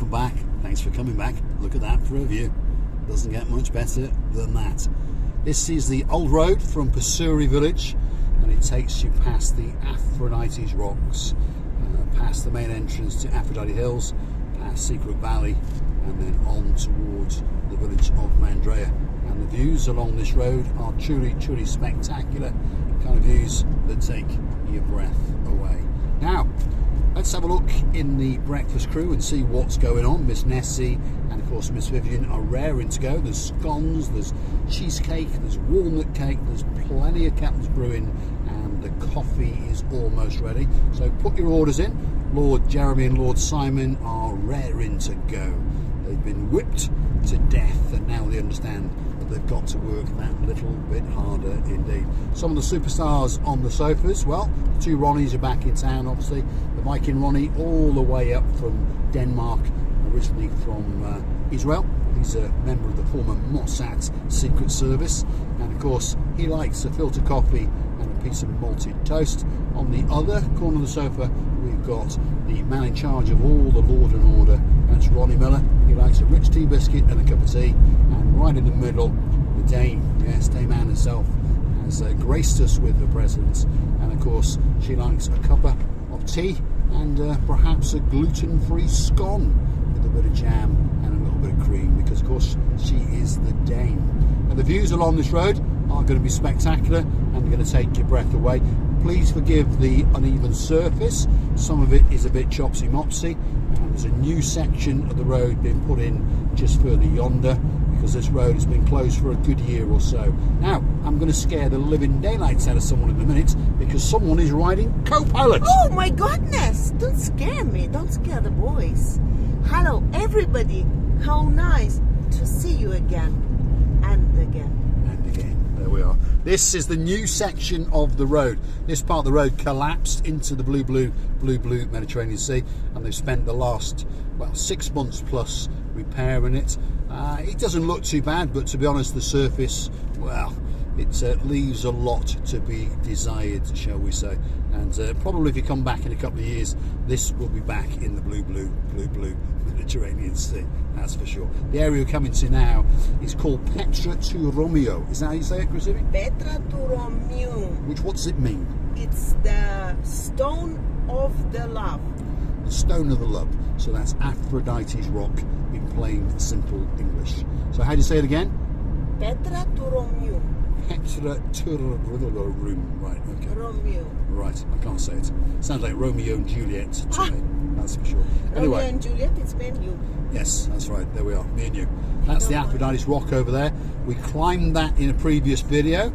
welcome back. Thanks for coming back. Look at that for a view. Doesn't get much better than that. This is the old road from Paphos village, and it takes you past the Aphrodite's rocks, past the main entrance to Aphrodite Hills, past Secret Valley, and then on towards the village of Mandrea. And the views along this road are truly spectacular, kind of views that take your breath away. Now, let's have a look in the breakfast crew and see what's going on. Miss Nessie and of course Miss Vivian are raring to go. There's scones, there's cheesecake, there's walnut cake, there's plenty of kettles brewing, and the coffee is almost ready. So put your orders in. Lord Jeremy and Lord Simon are raring to go. They've been whipped to death, and now they understand that they've got to work that little bit harder indeed. Some of the superstars on the sofas, well, the two Ronnies are back in town, obviously. The Viking Ronnie, all the way up from Denmark, originally from Israel. He's a member of the former Mossad Secret Service, and of course he likes a filter coffee and a piece of malted toast. On the other corner of the sofa we've got the man in charge of all the Lord and Order, that's Ronnie Miller. He likes a rich tea biscuit and a cup of tea, and right in the middle the Dame, yes, Dame Anne herself, has graced us with her presence, and of course she likes a cuppa of tea and perhaps a gluten-free scone with a bit of jam and a little bit of cream, because of course she is the Dame. And the views along this road are going to be spectacular and they're going to take your breath away. Please forgive the uneven surface, some of it is a bit chopsy mopsy, and there's a new section of the road being put in just further yonder, because this road has been closed for a good year or so. Now, I'm going to scare the living daylights out of someone in a minute, because someone is riding co-pilot. Oh my goodness, don't scare me, don't scare the boys. Hello everybody, how nice to see you again and again. There we are. This is the new section of the road. This part of the road collapsed into the blue Mediterranean Sea, and they've spent the last, well, 6 months plus repairing it. It doesn't look too bad, but to be honest, the surface, well, it leaves a lot to be desired, shall we say. And probably if you come back in a couple of years, this will be back in the blue Mediterranean Sea, that's for sure. The area we're coming to now is called Petra to Romeo. Is that how you say it, Chrissy? Petra to Romeo. Which, what does it mean? It's the stone of the love. The stone of the love. So that's Aphrodite's rock in plain, simple English. So how do you say it again? Petra to Romeo. Petra to Romeo. Right, okay. Romeo. Right, I can't say it. Sounds like Romeo and Juliet to me, that's for sure. Anyway. Romeo and Juliet, it's me and you. Yes, that's right, there we are, me and you. That's the Aphrodite's rock over there. We climbed that in a previous video,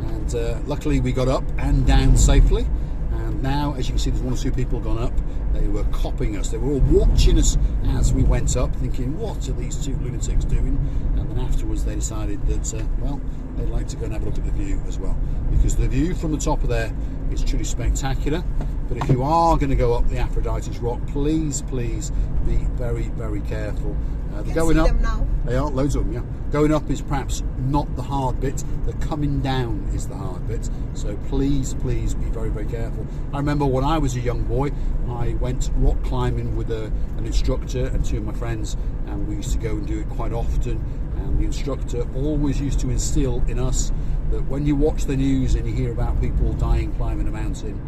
and luckily we got up and down safely. And now, as you can see, there's one or two people gone up. They were copying us. They were all watching us as we went up, thinking, what are these two lunatics doing? And then afterwards they decided that, well, they'd like to go and have a look at the view as well, because the view from the top of there is truly spectacular. But if you are going to go up the Aphrodite's rock, please be very careful. They're going up. Now. They are, loads of them, yeah. Going up is perhaps not the hard bit. The coming down is the hard bit. So please be very careful. I remember when I was a young boy, I went rock climbing with an instructor and two of my friends, and we used to go and do it quite often. And the instructor always used to instill in us that when you watch the news and you hear about people dying climbing a mountain,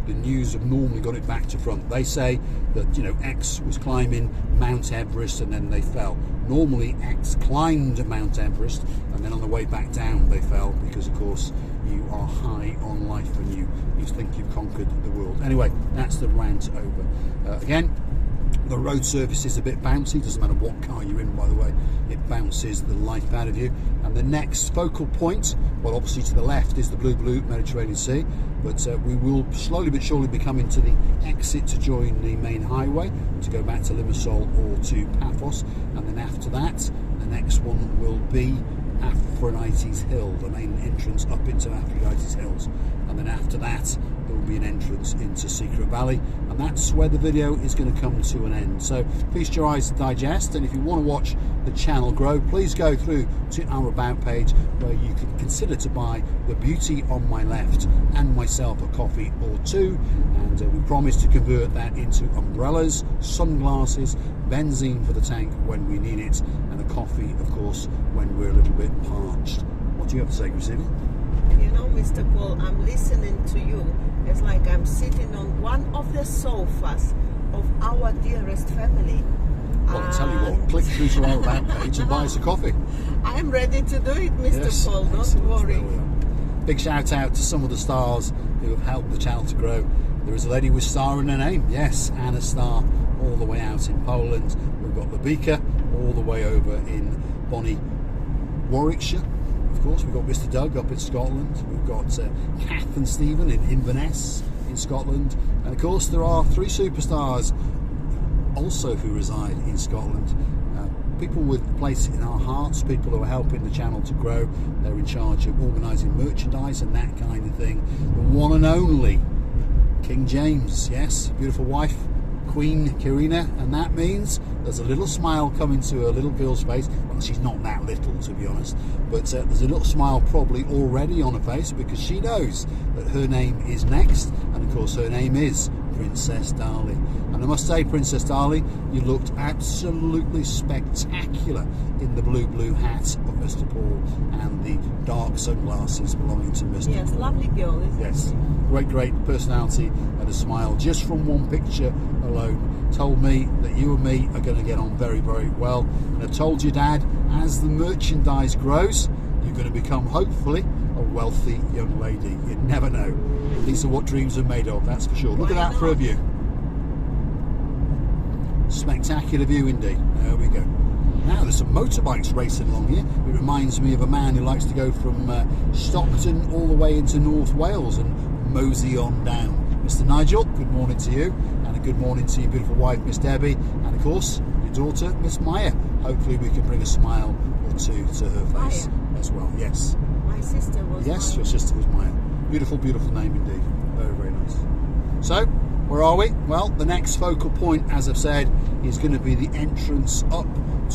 the news have normally got it back to front. They say that, you know, X was climbing Mount Everest and then they fell. Normally X climbed Mount Everest and then on the way back down they fell, because of course you are high on life and you think you've conquered the world. Anyway, that's the rant over. Again, the road surface is a bit bouncy, doesn't matter what car you're in, by the way, it bounces the life out of you. And the next focal point, well, obviously to the left is the blue Mediterranean Sea, but we will slowly but surely be coming to the exit to join the main highway to go back to Limassol or to Paphos, and then after that the next one will be Aphrodite's Hill, the main entrance up into Aphrodite's Hills, and then after that there will be an entrance into Secret Valley, and that's where the video is going to come to an end. So feast your eyes to digest, and if you want to watch the channel grow, please go through to our about page where you can consider to buy the beauty on my left and myself a coffee or two, and we promise to convert that into umbrellas, sunglasses, benzene for the tank when we need it, and a coffee, of course, when we're a little bit parched. What do you have to say, Christina? You know, Mr. Paul, I'm listening to you. It's like I'm sitting on one of the sofas of our dearest family. Well, I'll tell you what, click through to our about page and buy us a coffee. I'm ready to do it, Mr. Yes, Paul, don't excellent. worry. There we are. Big shout out to some of the stars who have helped the channel to grow. There is a lady with Star in her name, yes, Anna Star, all the way out in Poland. We've got Labika all the way over in Bonnie, Warwickshire. Of course, we've got Mr. Doug up in Scotland. We've got Kath and Stephen in Inverness in Scotland. And of course, there are 3 superstars also who reside in Scotland. People with a place in our hearts, people who are helping the channel to grow. They're in charge of organising merchandise and that kind of thing. The one and only King James, yes, beautiful wife, Queen Karina, and that means there's a little smile coming to her little girl's face. Well, she's not that little, to be honest, but there's a little smile probably already on her face because she knows that her name is next, and of course her name is Princess Darlie. And I must say, Princess Darlie, you looked absolutely spectacular in the blue hat of Mr. Paul and the dark sunglasses belonging to Mr. Yes, Paul. lovely girl, isn't Yes, she? great personality and a smile just from one picture alone told me that you and me are going to get on very well. And I told you, Dad, as the merchandise grows, you're going to become hopefully a wealthy young lady. You never know. These are what dreams are made of, that's for sure. Look at that for a view. Spectacular view indeed. There we go. Now there's some motorbikes racing along here. It reminds me of a man who likes to go from Stockton all the way into North Wales and mosey on down. Mr. Nigel, good morning to you, and a good morning to your beautiful wife, Miss Debbie, and of course your daughter, Miss Maya. Hopefully we can bring a smile or two to her face as well. Yes. My sister was. Yes, Maya. your sister was Maya. Beautiful name indeed. Very nice. So, where are we? Well, the next focal point, as I've said, is going to be the entrance up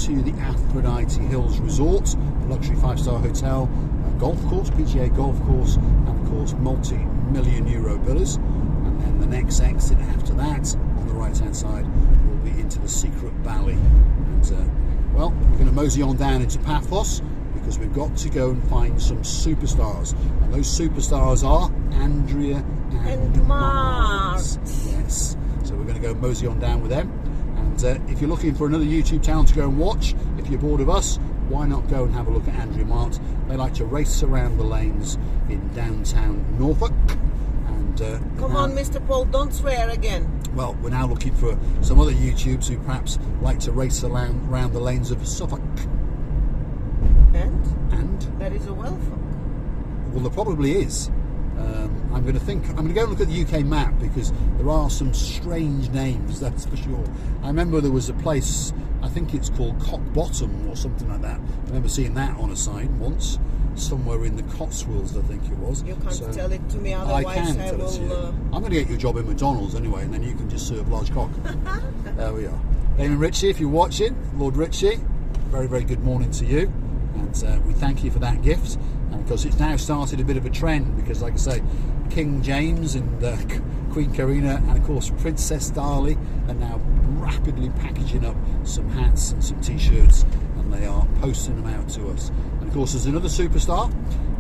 to the Aphrodite Hills Resort, a luxury 5-star hotel, a golf course, PGA golf course, and of course multi-million euro villas. And then the next exit after that, on the right-hand side, will be into the secret valley. And well, we're going to mosey on down into Paphos, because we've got to go and find some superstars, and those superstars are Andrea and Mars. Yes, so we're going to go mosey on down with them. And if you're looking for another YouTube channel to go and watch, if you're bored of us, why not go and have a look at Andrea and Mars? They like to race around the lanes in downtown Norfolk. And come on, Mr. Paul, don't swear again. Well, we're now looking for some other YouTubers who perhaps like to race around the lanes of Suffolk. And there is a welcome. Well, there probably is. I'm going to go and look at the UK map, because there are some strange names, that's for sure. I remember there was a place, I think it's called Cock Bottom or something like that. I remember seeing that on a sign once, somewhere in the Cotswolds, I think it was. You can't tell it to me, otherwise I will. I'm going to get you a job in McDonald's anyway, and then you can just serve large cock. There we are. Damon Ritchie, if you're watching, Lord Ritchie, very good morning to you. And we thank you for that gift, and because it's now started a bit of a trend, because like I say, King James and Queen Karina and of course Princess Darlie are now rapidly packaging up some hats and some t-shirts, and they are posting them out to us. And of course there's another superstar,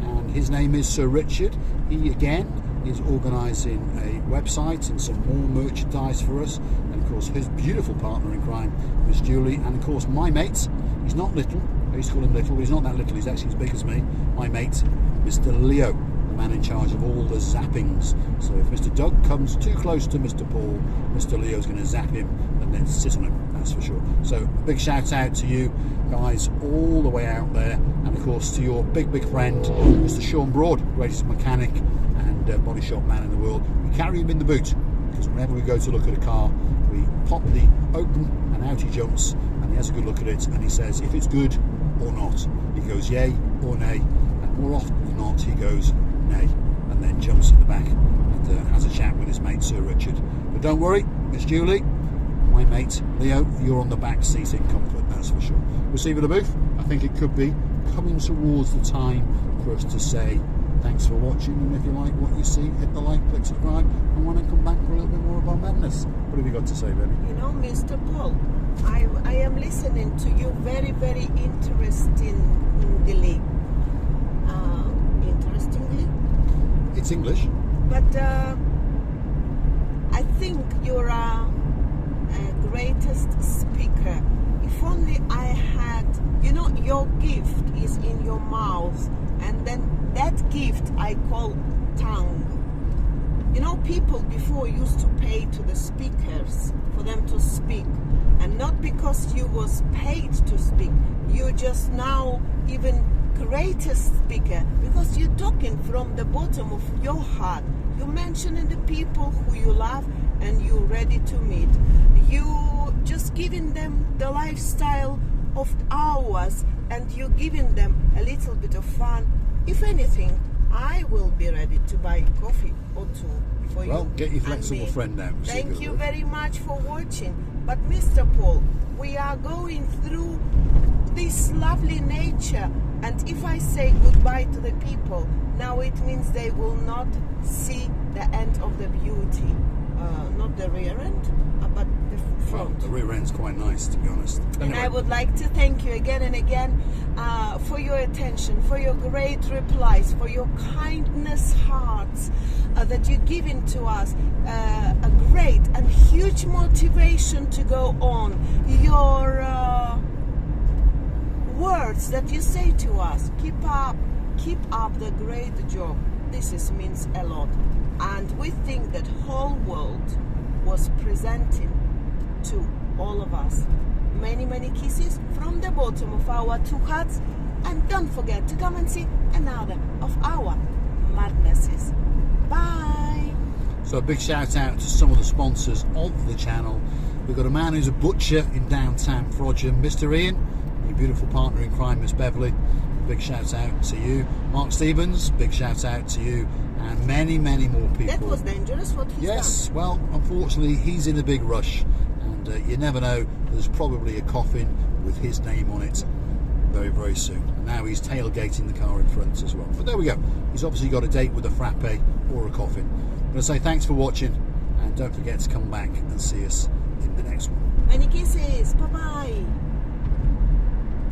and his name is Sir Richard. He again is organising a website and some more merchandise for us, and of course his beautiful partner in crime, Miss Julie, and of course my mate. He's not little, I used to call him little, but he's not that little, he's actually as big as me. My mate, Mr. Leo, the man in charge of all the zappings. So if Mr. Doug comes too close to Mr. Paul, Mr. Leo's going to zap him and then sit on him, that's for sure. So a big shout out to you guys all the way out there, and of course to your big friend, Mr. Sean Broad, greatest mechanic and body shop man in the world. We carry him in the boot, because whenever we go to look at a car, we pop the open and out he jumps, and he has a good look at it, and he says if it's good or not. He goes yay or nay, and more often than not he goes nay, and then jumps in the back and has a chat with his mate Sir Richard. But don't worry, Miss Julie, my mate Leo, you're on the back seat in comfort, that's for sure. We'll see you at the booth. I think it could be coming towards the time for us to say Thanks for watching, and if you like what you see, hit the like, click subscribe, and want to come back for a little bit more of our madness. What have you got to say, baby? You know, Mr. Paul, I am listening to you very, very interestingly. Interestingly? It's English. But I think you're a greatest speaker. If only I had, you know, your gift is in your mouth, and then that gift I call tongue. You know, people before used to pay to the speakers for them to speak, and not because you was paid to speak. You just now even greatest speaker because you're talking from the bottom of your heart. You're mentioning the people who you love and you're ready to meet. You just giving them the lifestyle of ours, and you're giving them a little bit of fun. If anything, I will be ready to buy coffee or two for you. Well, get your and flexible me. friend out. Thank you very much for watching. But Mr. Paul, we are going through this lovely nature, and if I say goodbye to the people, now it means they will not see the end of the beauty. Not the rear end, but the front. Well, the rear end's quite nice, to be honest. And Anyway. I would like to thank you again and again for your attention, for your great replies, for your kindness hearts that you're giving to us. A great and huge motivation to go on. Your words that you say to us, keep up the great job. This means a lot. And we think that whole world was presenting to all of us. Many, many kisses from the bottom of our two hearts. And don't forget to come and see another of our madnesses. Bye. So a big shout out to some of the sponsors of the channel. We've got a man who's a butcher in downtown Frodsham, Mr. Ian, your beautiful partner in crime, Miss Beverly. Big shout out to you. Mark Stevens, big shout out to you, and many, many more people. That was dangerous what he's Yes, done. well, unfortunately, he's in a big rush, and you never know, there's probably a coffin with his name on it very, very soon. And now he's tailgating the car in front as well. But there we go. He's obviously got a date with a frappe or a coffin. I'm going to say thanks for watching, and don't forget to come back and see us in the next one. Many kisses. Bye-bye.